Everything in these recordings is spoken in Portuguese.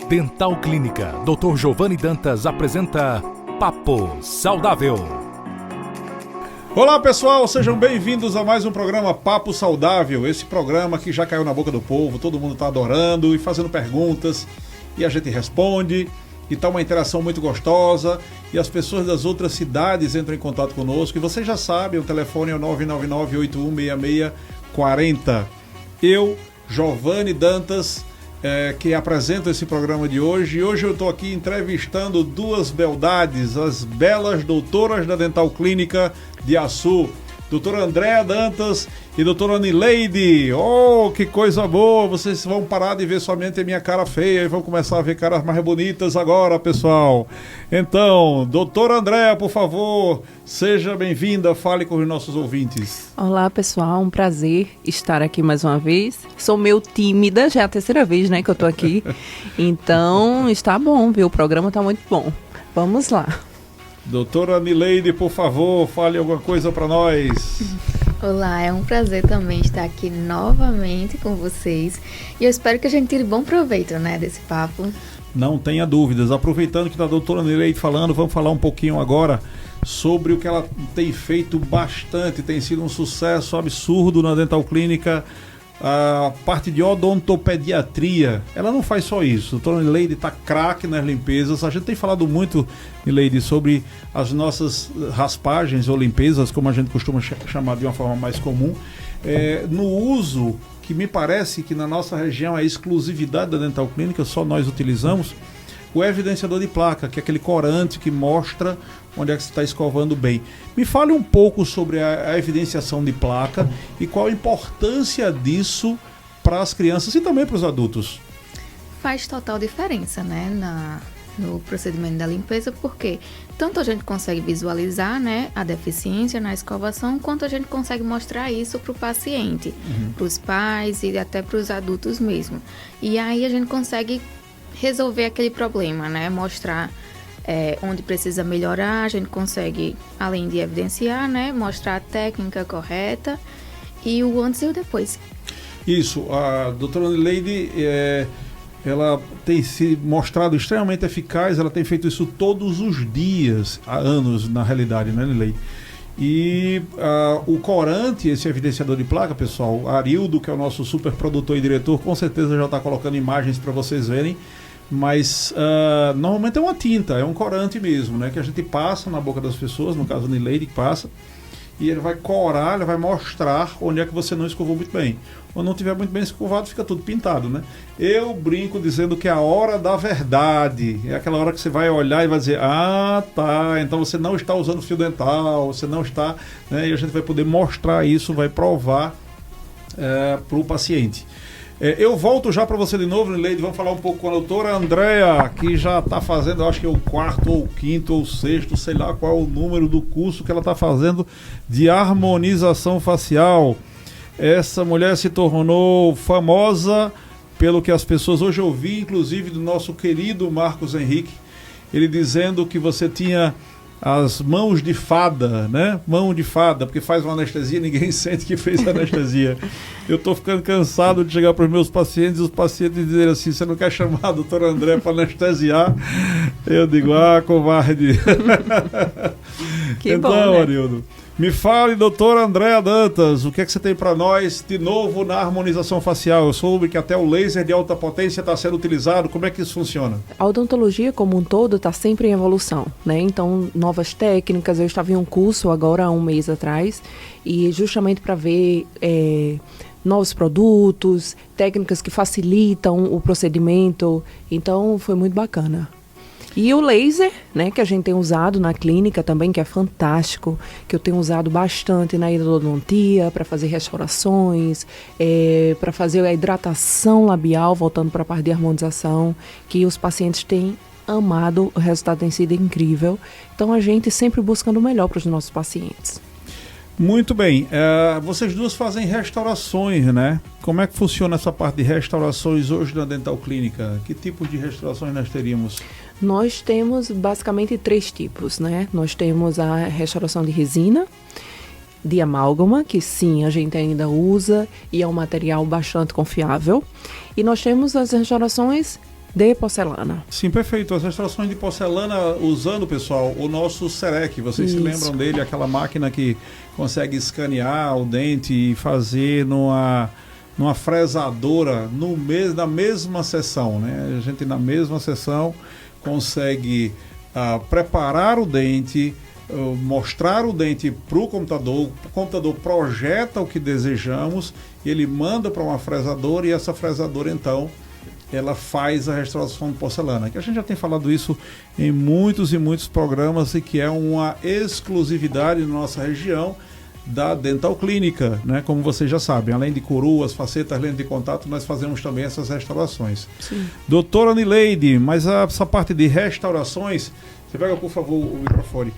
Dental Clínica, Dr. Giovanni Dantas apresenta Papo Saudável. Olá pessoal, sejam bem-vindos a mais um programa Papo Saudável. Esse programa que já caiu na boca do povo, todo mundo está adorando e fazendo perguntas e a gente responde e tá uma interação muito gostosa e as pessoas das outras cidades entram em contato conosco e vocês já sabem, o telefone é o 999-816640. Eu, Giovanni Dantas, que apresento esse programa de hoje. E hoje eu estou aqui entrevistando duas beldades, as belas doutoras da Dental Clínica de Açu, doutora Andréa Dantas e doutora Nileide. Oh, que coisa boa! Vocês vão parar de ver somente a minha cara feia e vão começar a ver caras mais bonitas agora, pessoal. Então, doutora Andréa, por favor, seja bem-vinda, fale com os nossos ouvintes. Olá, pessoal, um prazer estar aqui mais uma vez. Sou meio tímida, já é a terceira vez, né, que eu tô aqui. Então, está bom, viu? O programa tá muito bom. Vamos lá. Doutora Nileide, por favor, fale alguma coisa para nós. Olá, é um prazer também estar aqui novamente com vocês. E eu espero que a gente tire bom proveito, né, desse papo. Não tenha dúvidas. Aproveitando que está a doutora Nileide falando, vamos falar um pouquinho agora sobre o que ela tem feito bastante. Tem sido um sucesso absurdo na Dental Clínica, a parte de odontopediatria. Ela não faz só isso. A doutora Nileide está craque nas limpezas. A gente tem falado muito, Nileide, sobre as nossas raspagens ou limpezas, como a gente costuma chamar de uma forma mais comum, no uso que me parece que na nossa região é exclusividade da Dental Clínica, só nós utilizamos, o evidenciador de placa, que é aquele corante que mostra onde é que você está escovando bem. Me fale um pouco sobre a evidenciação de placa e qual a importância disso para as crianças e também para os adultos. Faz total diferença, né, no procedimento da limpeza, porque tanto a gente consegue visualizar, né, a deficiência na escovação, quanto a gente consegue mostrar isso para o paciente, para os pais e até para os adultos mesmo. E aí a gente consegue resolver aquele problema, né, mostrar onde precisa melhorar. A gente consegue, além de evidenciar, né, mostrar a técnica correta e o antes e o depois. Isso, a doutora Nileide, ela tem se mostrado extremamente eficaz, ela tem feito isso todos os dias, há anos na realidade, né, Nileide? E o corante, esse evidenciador de placa, pessoal, Arildo, que é o nosso super produtor e diretor, com certeza já está colocando imagens para vocês verem, mas normalmente é uma tinta, é um corante mesmo, né, que a gente passa na boca das pessoas, no caso do Nileide que passa, e ele vai corar, ele vai mostrar onde é que você não escovou muito bem. Ou não tiver muito bem escovado, fica tudo pintado, né? Eu brinco dizendo que é a hora da verdade. É aquela hora que você vai olhar e vai dizer, ah, tá, então você não está usando fio dental, você não está, né? E a gente vai poder mostrar isso, vai provar para o paciente. Eu volto já para você de novo, Nileide. Vamos falar um pouco com a doutora Andréa, que já está fazendo, eu acho que é o quarto, ou o quinto, ou o sexto, sei lá qual é o número do curso que ela está fazendo de harmonização facial. Essa mulher se tornou famosa pelo que as pessoas... Hoje eu vi, inclusive, do nosso querido Marcos Henrique, ele dizendo que você tinha as mãos de fada, né? Mão de fada, porque faz uma anestesia e ninguém sente que fez anestesia. Eu estou ficando cansado de chegar para os meus pacientes e os pacientes dizerem assim, você não quer chamar a doutora André para anestesiar? Eu digo, covarde. Que então, bom, né? Arildo, me fale, doutora Andréa Dantas, o que é que você tem para nós de novo na harmonização facial? Eu soube que até o laser de alta potência está sendo utilizado, como é que isso funciona? A odontologia como um todo está sempre em evolução, né? Então, novas técnicas. Eu estava em um curso agora há um mês atrás e justamente para ver novos produtos, técnicas que facilitam o procedimento. Então, foi muito bacana. E o laser, né, que a gente tem usado na clínica também, que é fantástico, que eu tenho usado bastante na endodontia, para fazer restaurações, para fazer a hidratação labial, voltando para a parte de harmonização, que os pacientes têm amado, o resultado tem sido incrível. Então a gente sempre buscando o melhor para os nossos pacientes. Muito bem, vocês duas fazem restaurações, né? Como é que funciona essa parte de restaurações hoje na Dental Clínica? Que tipo de restaurações nós teríamos? Nós temos basicamente 3 tipos, né? Nós temos a restauração de resina, de amálgama, que sim, a gente ainda usa e é um material bastante confiável. E nós temos as restaurações de porcelana. Sim, perfeito. As restaurações de porcelana usando, pessoal, o nosso Serec. Vocês se lembram dele, aquela máquina que consegue escanear o dente e fazer numa fresadora na mesma sessão, né? A gente na mesma sessão consegue preparar o dente, mostrar o dente para o computador projeta o que desejamos e ele manda para uma fresadora e essa fresadora então ela faz a restauração de porcelana, que a gente já tem falado isso em muitos e muitos programas e que é uma exclusividade na nossa região da Dental Clínica, né? Como vocês já sabem, além de coroas, facetas, lentes de contato, nós fazemos também essas restaurações. Sim. Doutora Nileide, mas essa parte de restaurações, você pega por favor o microfone.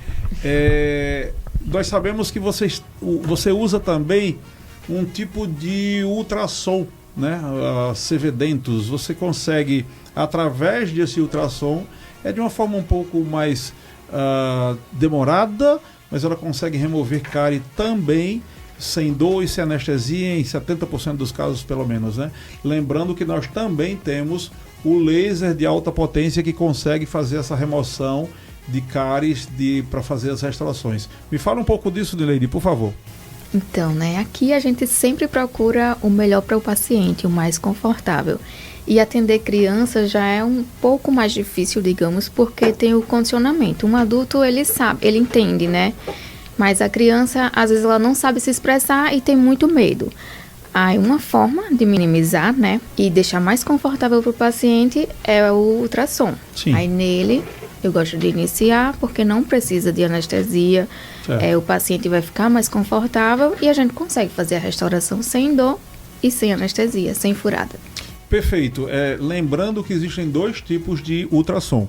Nós sabemos que você usa também um tipo de ultrassom, né? A CV Dentus, você consegue através desse ultrassom, de uma forma um pouco mais demorada, mas ela consegue remover cárie também sem dor e sem anestesia em 70% dos casos pelo menos, né? Lembrando que nós também temos o laser de alta potência que consegue fazer essa remoção de cáries para fazer as restaurações. Me fala um pouco disso, Nileide, por favor. Então, né, aqui a gente sempre procura o melhor para o paciente, o mais confortável. E atender crianças já é um pouco mais difícil, digamos, porque tem o condicionamento. Um adulto, ele sabe, ele entende, né? Mas a criança, às vezes, ela não sabe se expressar e tem muito medo. Aí, uma forma de minimizar, né, e deixar mais confortável para o paciente é o ultrassom. Sim. Aí, nele, eu gosto de iniciar, porque não precisa de anestesia. O paciente vai ficar mais confortável e a gente consegue fazer a restauração sem dor e sem anestesia, sem furada. Perfeito. Lembrando que existem 2 tipos de ultrassom.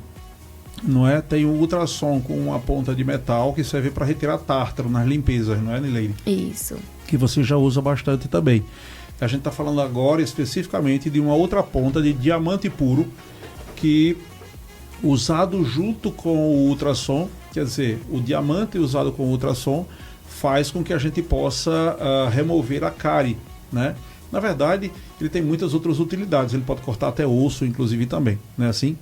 Não é? Tem o ultrassom com uma ponta de metal que serve para retirar tártaro nas limpezas, não é, Nileide? Isso. Que você já usa bastante também. A gente está falando agora especificamente de uma outra ponta de diamante puro que usado junto com o ultrassom, quer dizer, o diamante usado com o ultrassom faz com que a gente possa remover a cárie, né? Na verdade, ele tem muitas outras utilidades. Ele pode cortar até osso, inclusive, também. Não é assim?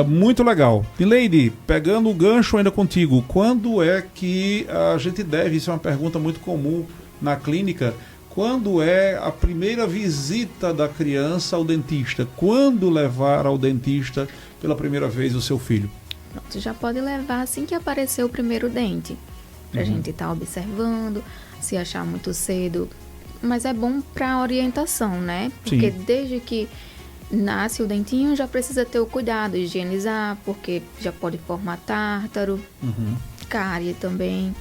Muito legal. Nileide, pegando o gancho ainda contigo, quando é que a gente deve, isso é uma pergunta muito comum na clínica, quando é a primeira visita da criança ao dentista? Quando levar ao dentista pela primeira vez o seu filho? Pronto, já pode levar assim que aparecer o primeiro dente. Pra gente estar observando, se achar muito cedo. Mas é bom para orientação, né? Porque desde que nasce o dentinho já precisa ter o cuidado, higienizar, porque já pode formar tártaro, cárie também.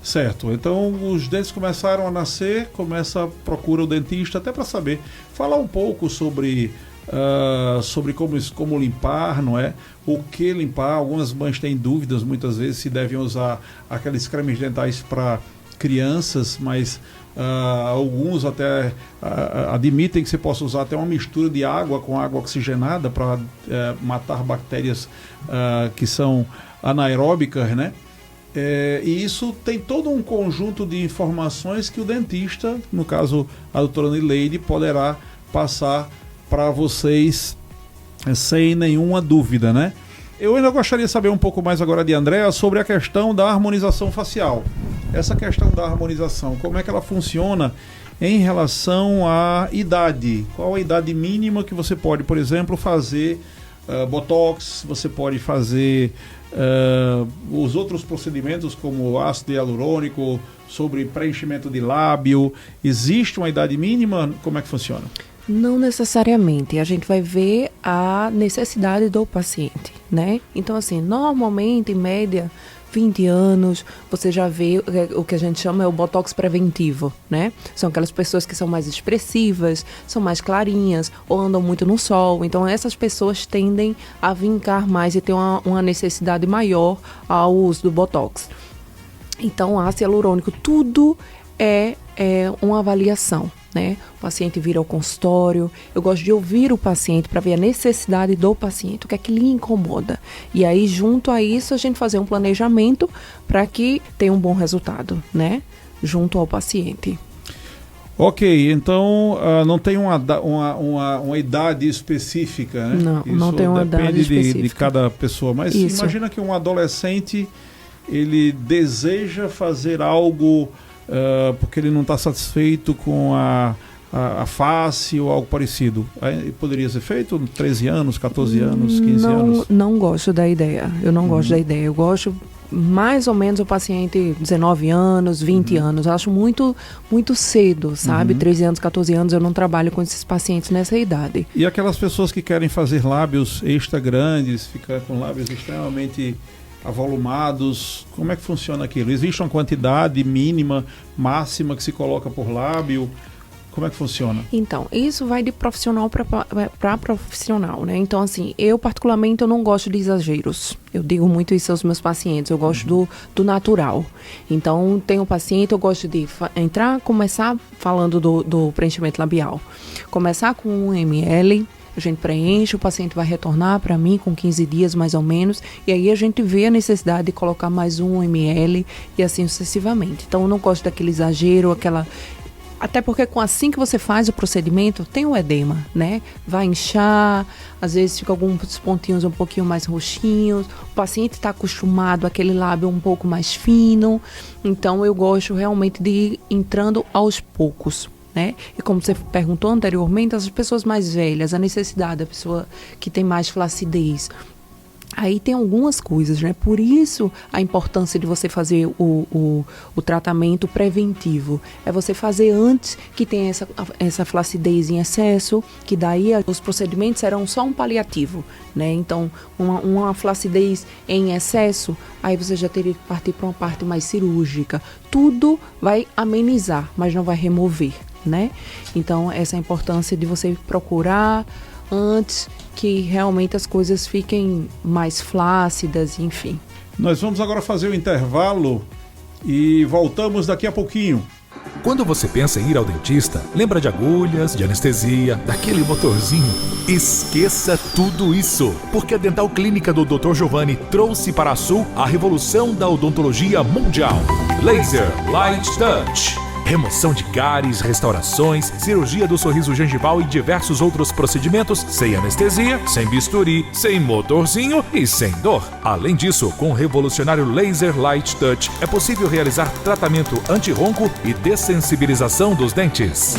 Certo, então os dentes começaram a nascer, procura o dentista até para saber. Falar um pouco sobre como limpar, não é? O que limpar. Algumas mães têm dúvidas muitas vezes se devem usar aqueles cremes dentais para crianças, mas alguns até admitem que você possa usar até uma mistura de água com água oxigenada para matar bactérias que são anaeróbicas, né? E isso tem todo um conjunto de informações que o dentista, no caso a doutora Nileide, poderá passar para vocês sem nenhuma dúvida, né? Eu ainda gostaria de saber um pouco mais agora de Andréa sobre a questão da harmonização facial. Essa questão da harmonização, como é que ela funciona em relação à idade? Qual a idade mínima que você pode, por exemplo, fazer botox, você pode fazer os outros procedimentos como ácido hialurônico, sobre preenchimento de lábio? Existe uma idade mínima? Como é que funciona? Não necessariamente, a gente vai ver a necessidade do paciente, né? Então, assim, normalmente, em média, 20 anos, você já vê o que a gente chama é o botox preventivo, né? São aquelas pessoas que são mais expressivas, são mais clarinhas, ou andam muito no sol. Então, essas pessoas tendem a vincar mais e ter uma necessidade maior ao uso do botox. Então, ácido hialurônico, tudo é uma avaliação, né? O paciente vira ao consultório, eu gosto de ouvir o paciente para ver a necessidade do paciente, o que é que lhe incomoda. E aí, junto a isso, a gente fazer um planejamento para que tenha um bom resultado, né? Junto ao paciente. Ok, então não tem uma idade específica, né? Não tem uma idade específica. Depende de cada pessoa. Mas Isso. imagina que um adolescente, ele deseja fazer algo porque ele não está satisfeito com a face ou algo parecido. Aí poderia ser feito 13 anos, 14 anos, 15 anos? Não gosto da ideia. Eu não gosto da ideia. Eu gosto mais ou menos o paciente 19 anos, 20 anos. Eu acho muito cedo, sabe? 13 anos, 14 anos, eu não trabalho com esses pacientes nessa idade. E aquelas pessoas que querem fazer lábios extra grandes, ficar com lábios extremamente avolumados, como é que funciona aquilo? Existe uma quantidade mínima, máxima que se coloca por lábio? Como é que funciona? Então, isso vai de profissional para profissional, né? Então, assim, eu particularmente eu não gosto de exageros. Eu digo muito isso aos meus pacientes, eu gosto do natural. Então, tem um paciente, eu gosto de começar falando do preenchimento labial. Começar com 1 ml, a gente preenche, o paciente vai retornar para mim com 15 dias mais ou menos, e aí a gente vê a necessidade de colocar mais 1 ml e assim sucessivamente. Então, eu não gosto daquele exagero, até porque assim que você faz o procedimento, tem o edema, né? Vai inchar, às vezes fica alguns pontinhos um pouquinho mais roxinhos. O paciente está acostumado àquele lábio um pouco mais fino. Então, eu gosto realmente de ir entrando aos poucos, né? E como você perguntou anteriormente, as pessoas mais velhas, a necessidade da pessoa que tem mais flacidez. Aí tem algumas coisas, né? Por isso a importância de você fazer o tratamento preventivo. É você fazer antes que tenha essa flacidez em excesso, que daí os procedimentos serão só um paliativo, né? Então, uma flacidez em excesso, aí você já teria que partir para uma parte mais cirúrgica. Tudo vai amenizar, mas não vai remover, né? Então, essa é a importância de você procurar antes que realmente as coisas fiquem mais flácidas, enfim. Nós vamos agora fazer o intervalo e voltamos daqui a pouquinho. Quando você pensa em ir ao dentista, lembra de agulhas, de anestesia, daquele motorzinho? Esqueça tudo isso, porque a Dental Clínica do Dr. Giovanni trouxe para a Sul a revolução da odontologia mundial. Laser Light Touch. Remoção de cáries, restaurações, cirurgia do sorriso gengival e diversos outros procedimentos sem anestesia, sem bisturi, sem motorzinho e sem dor. Além disso, com o revolucionário Laser Light Touch, é possível realizar tratamento anti-ronco e dessensibilização dos dentes.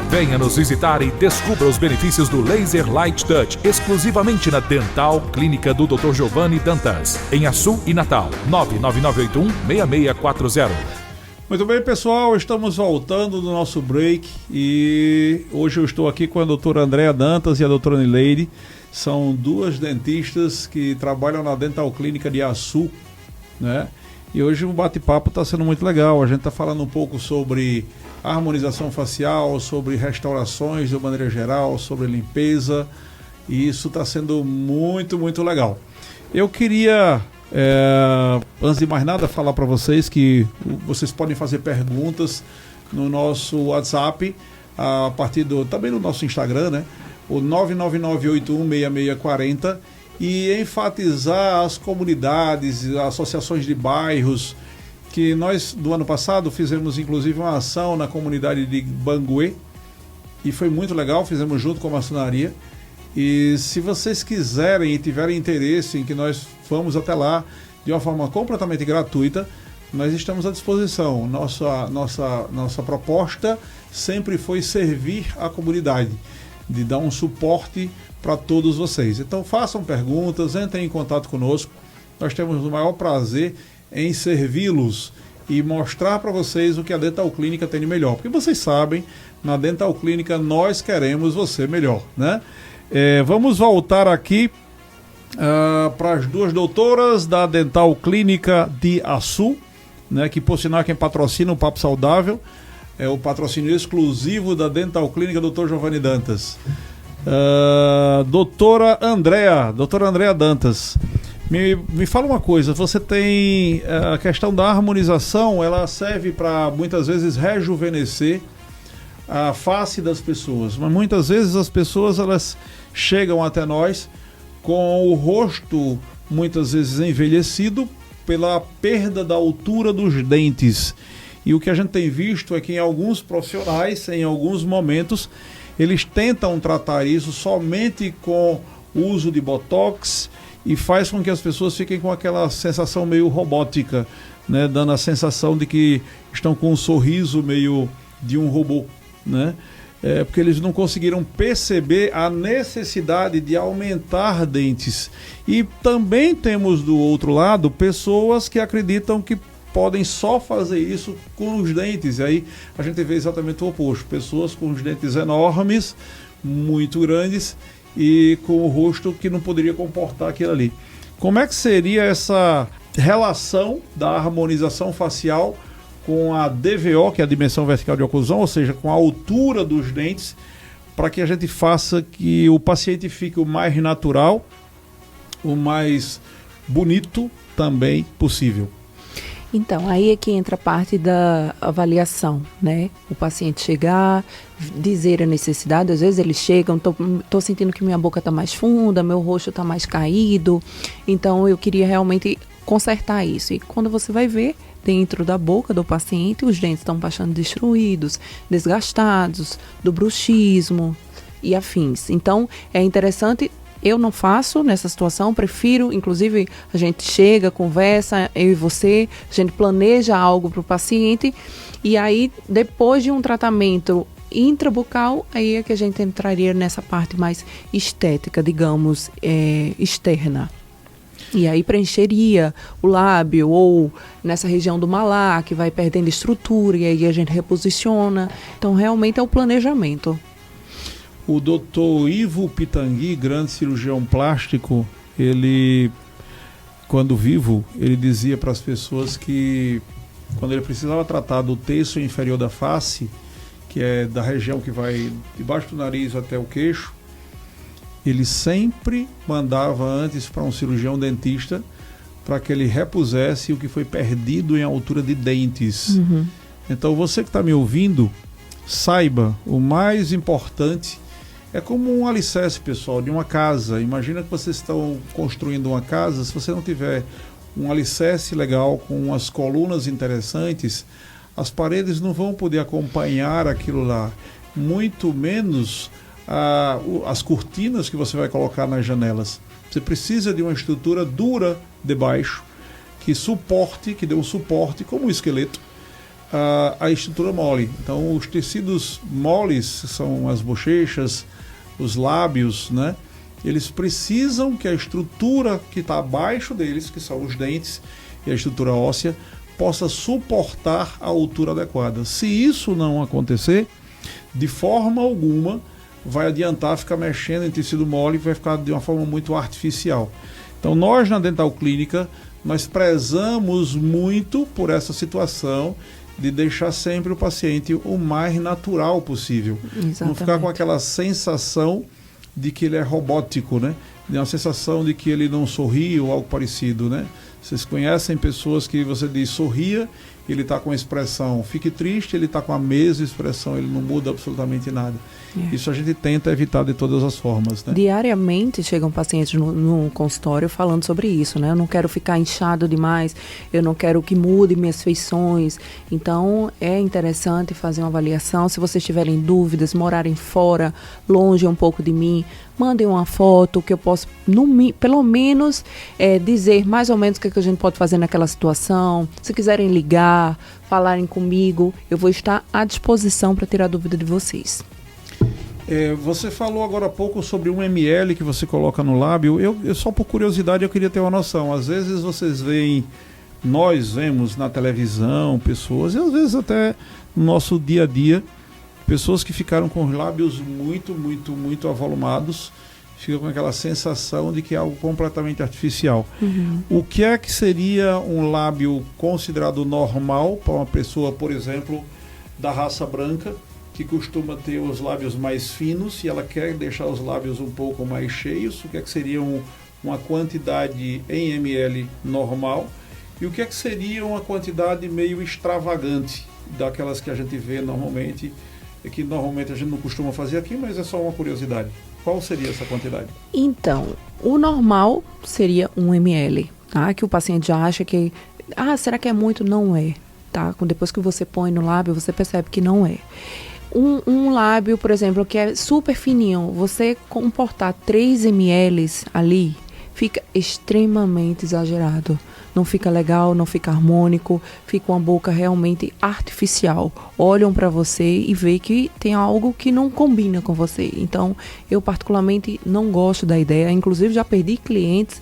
Venha nos visitar e descubra os benefícios do Laser Light Touch exclusivamente na Dental Clínica do Dr. Giovanni Dantas, em Açu e Natal, 99981-6640. Muito bem, pessoal, estamos voltando do nosso break e hoje eu estou aqui com a doutora Andréa Dantas e a doutora Nileide. São duas dentistas que trabalham na Dental Clínica de Açu, né? E hoje o bate-papo está sendo muito legal. A gente está falando um pouco sobre harmonização facial, sobre restaurações de maneira geral, sobre limpeza, e isso está sendo muito, muito legal. Eu queria... antes de mais nada, falar para vocês que vocês podem fazer perguntas no nosso WhatsApp, a partir também no nosso Instagram, né? O 999816640, e enfatizar as comunidades, associações de bairros, que nós, do ano passado, fizemos inclusive uma ação na comunidade de Banguê, e foi muito legal, fizemos junto com a maçonaria. E se vocês quiserem e tiverem interesse em que nós vamos até lá de uma forma completamente gratuita, nós estamos à disposição. Nossa proposta sempre foi servir a comunidade, de dar um suporte para todos vocês. Então façam perguntas, entrem em contato conosco. Nós temos o maior prazer em servi-los e mostrar para vocês o que a Dental Clínica tem de melhor. Porque vocês sabem, na Dental Clínica nós queremos você melhor, né? Vamos voltar aqui para as duas doutoras da Dental Clínica de Açu, né, que por sinal é quem patrocina o Papo Saudável, é o patrocínio exclusivo da Dental Clínica Dr. Giovanni Dantas. Doutora Andréa Dantas, me fala uma coisa, você tem a questão da harmonização, ela serve para muitas vezes rejuvenescer a face das pessoas, mas muitas vezes as pessoas elas chegam até nós com o rosto muitas vezes envelhecido pela perda da altura dos dentes, E o que a gente tem visto é que em alguns profissionais, em alguns momentos, eles tentam tratar isso somente com o uso de botox e faz com que as pessoas fiquem com aquela sensação meio robótica, né? Dando a sensação de que estão com um sorriso meio de um robô, né? Porque eles não conseguiram perceber a necessidade de aumentar dentes. E também temos do outro lado pessoas que acreditam que podem só fazer isso com os dentes. E aí a gente vê exatamente o oposto. Pessoas com os dentes enormes, muito grandes, e com o rosto que não poderia comportar aquilo ali. Como é que seria essa relação da harmonização facial com a DVO, que é a dimensão vertical de oclusão, ou seja, com a altura dos dentes, para que a gente faça que o paciente fique o mais natural, o mais bonito também possível? Então, aí é que entra a parte da avaliação, né? O paciente chegar, dizer a necessidade, às vezes eles chegam, tô sentindo que minha boca está mais funda, meu rosto está mais caído, então eu queria realmente consertar isso. E quando você vai ver, dentro da boca do paciente, os dentes estão bastante destruídos, desgastados, do bruxismo e afins. Então, é interessante. Eu não faço nessa situação, prefiro, inclusive, a gente chega, conversa, eu e você, a gente planeja algo para o paciente e aí, depois de um tratamento intrabucal, aí é que a gente entraria nessa parte mais estética, digamos, externa. E aí preencheria o lábio ou nessa região do malar, que vai perdendo estrutura e aí a gente reposiciona. Então, realmente é o planejamento. O Dr. Ivo Pitangui, grande cirurgião plástico, ele, quando vivo, ele dizia para as pessoas que quando ele precisava tratar do terço inferior da face, que é da região que vai debaixo do nariz até o queixo, ele sempre mandava antes para um cirurgião dentista para que ele repusesse o que foi perdido em altura de dentes. Uhum. Então você que está me ouvindo, saiba, o mais importante é como um alicerce, pessoal, de uma casa. Imagina que vocês estão construindo uma casa, se você não tiver um alicerce legal, com umas colunas interessantes, as paredes não vão poder acompanhar aquilo lá, muito menos as cortinas que você vai colocar nas janelas. Você precisa de uma estrutura dura debaixo, que suporte, que dê um suporte, como um esqueleto, a estrutura mole. Então, os tecidos moles são as bochechas, os lábios, né? Eles precisam que a estrutura que está abaixo deles, que são os dentes e a estrutura óssea, possa suportar a altura adequada. Se isso não acontecer, de forma alguma vai adiantar ficar mexendo em tecido mole, vai ficar de uma forma muito artificial. Então, nós na Dental Clínica, nós prezamos muito por essa situação de deixar sempre o paciente o mais natural possível. Exatamente. Não ficar com aquela sensação de que ele é robótico, né? De uma sensação de que ele não sorri ou algo parecido, né? Vocês conhecem pessoas que você diz sorria, ele está com a expressão fique triste, ele está com a mesma expressão, ele não muda absolutamente nada. Isso a gente tenta evitar de todas as formas, né? Diariamente chegam pacientes no consultório falando sobre isso, né? Eu não quero ficar inchado demais, eu não quero que mude minhas feições. Então, é interessante fazer uma avaliação. Se vocês tiverem dúvidas, morarem fora, longe um pouco de mim, mandem uma foto que eu posso, pelo menos, dizer mais ou menos o que a gente pode fazer naquela situação. Se quiserem ligar, falarem comigo, eu vou estar à disposição para tirar a dúvida de vocês. Você falou agora há pouco sobre 1 ml que você coloca no lábio. Eu só por curiosidade eu queria ter uma noção. Às vezes vocês veem, nós vemos na televisão pessoas, e às vezes até no nosso dia a dia, pessoas que ficaram com os lábios muito, muito, muito avolumados, ficam com aquela sensação de que é algo completamente artificial. Uhum. O que é que seria um lábio considerado normal para uma pessoa, por exemplo, da raça branca, que costuma ter os lábios mais finos e ela quer deixar os lábios um pouco mais cheios? O que é que seria uma quantidade em ml normal? E o que é que seria uma quantidade meio extravagante, daquelas que a gente vê normalmente, e que normalmente a gente não costuma fazer aqui, mas é só uma curiosidade? Qual seria essa quantidade? Então, o normal seria 1 ml, tá? Que o paciente já acha que, será que é muito? Não é. tá? Depois que você põe no lábio, você percebe que não é. Um lábio, por exemplo, que é super fininho, você comportar 3 ml ali, fica extremamente exagerado. Não fica legal, não fica harmônico, fica uma boca realmente artificial. Olham para você e vê que tem algo que não combina com você. Então, eu particularmente não gosto da ideia. Inclusive, já perdi clientes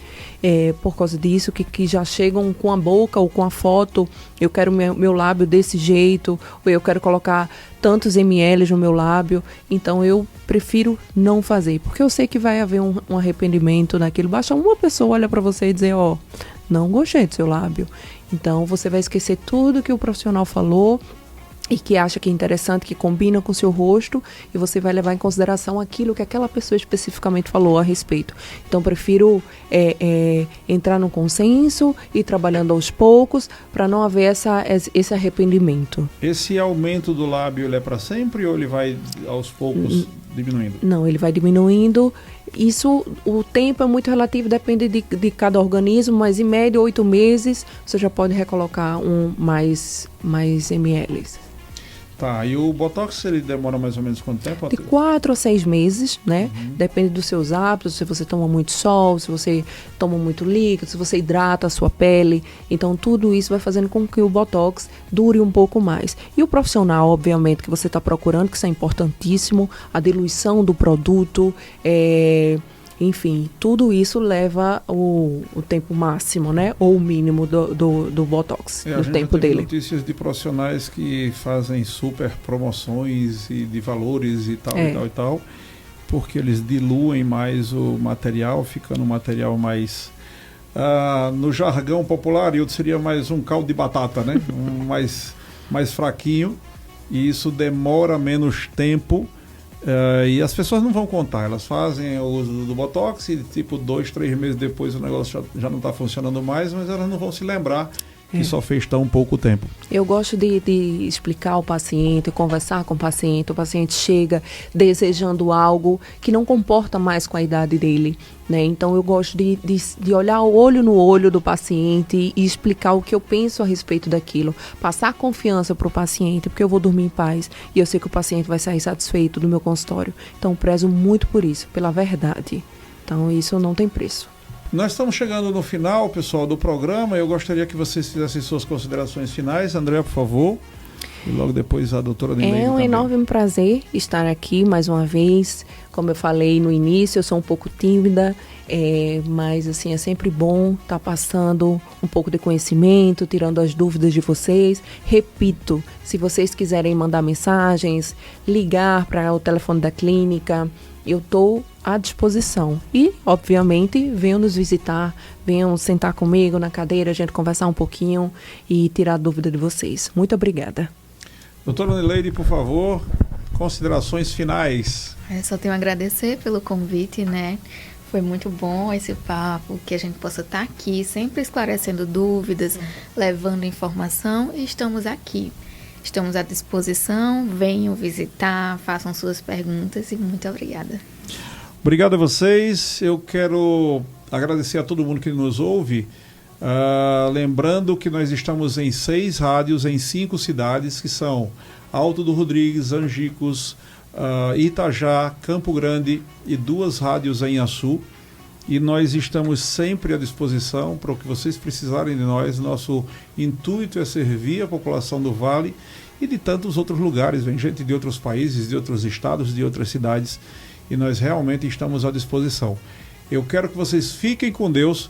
por causa disso, que já chegam com a boca ou com a foto. Eu quero meu lábio desse jeito, ou eu quero colocar tantos ml no meu lábio. Então, eu prefiro não fazer, porque eu sei que vai haver um arrependimento naquilo. Basta uma pessoa olhar para você e dizer, não gostei do seu lábio. Então, você vai esquecer tudo que o profissional falou e que acha que é interessante, que combina com o seu rosto, e você vai levar em consideração aquilo que aquela pessoa especificamente falou a respeito. Então, prefiro entrar no consenso e ir trabalhando aos poucos para não haver esse arrependimento. Esse aumento do lábio, ele é para sempre ou ele vai aos poucos diminuindo? Não, ele vai diminuindo. Isso, o tempo é muito relativo, depende de cada organismo, mas em média 8 meses você já pode recolocar mais ml. Tá, e o Botox, ele demora mais ou menos quanto tempo? De 4 a 6 meses, né? Depende dos seus hábitos, se você toma muito sol, se você toma muito líquido, se você hidrata a sua pele. Então, tudo isso vai fazendo com que o Botox dure um pouco mais. E o profissional, obviamente, que você está procurando, que isso é importantíssimo, a diluição do produto, enfim, tudo isso leva o tempo máximo, né? Ou o mínimo do Botox, do tempo dele. Notícias de profissionais que fazem super promoções e de valores e tal, porque eles diluem mais o material, ficando um material mais, no jargão popular, eu seria mais um caldo de batata, né? mais fraquinho, e isso demora menos tempo. E as pessoas não vão contar, elas fazem o uso do Botox e 2, 3 meses depois o negócio já não está funcionando mais, mas elas não vão se lembrar que só fez tão pouco tempo. Eu gosto de explicar ao paciente, conversar com o paciente chega desejando algo que não comporta mais com a idade dele, né? Então eu gosto de olhar o olho no olho do paciente e explicar o que eu penso a respeito daquilo, passar confiança para o paciente, porque eu vou dormir em paz e eu sei que o paciente vai sair satisfeito do meu consultório. Então eu prezo muito por isso, pela verdade. Então isso não tem preço. Nós estamos chegando no final, pessoal, do programa. Eu gostaria que vocês fizessem suas considerações finais. André, por favor. E logo depois a doutora Nileide também. Enorme prazer estar aqui mais uma vez. Como eu falei no início, eu sou um pouco tímida, mas assim, é sempre bom estar passando um pouco de conhecimento, tirando as dúvidas de vocês. Repito, se vocês quiserem mandar mensagens, ligar para o telefone da clínica, eu estou à disposição. E, obviamente, venham nos visitar, venham sentar comigo na cadeira, a gente conversar um pouquinho e tirar a dúvida de vocês. Muito obrigada. Doutora Nileide, por favor, considerações finais. Só tenho a agradecer pelo convite, né? Foi muito bom esse papo, que a gente possa estar aqui, sempre esclarecendo dúvidas, levando informação, e estamos aqui. Estamos à disposição, venham visitar, façam suas perguntas e muito obrigada. Obrigado a vocês. Eu quero agradecer a todo mundo que nos ouve. Lembrando que nós estamos em 6 rádios em 5 cidades, que são Alto do Rodrigues, Angicos, Itajá, Campo Grande e 2 rádios em Açu. E nós estamos sempre à disposição para o que vocês precisarem de nós. Nosso intuito é servir a população do Vale e de tantos outros lugares. Vem gente de outros países, de outros estados, de outras cidades. E nós realmente estamos à disposição. Eu quero que vocês fiquem com Deus,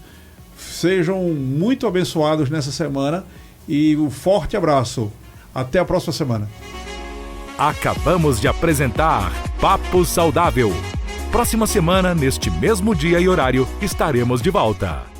sejam muito abençoados nessa semana e um forte abraço. Até a próxima semana. Acabamos de apresentar Papo Saudável. Próxima semana, neste mesmo dia e horário, estaremos de volta.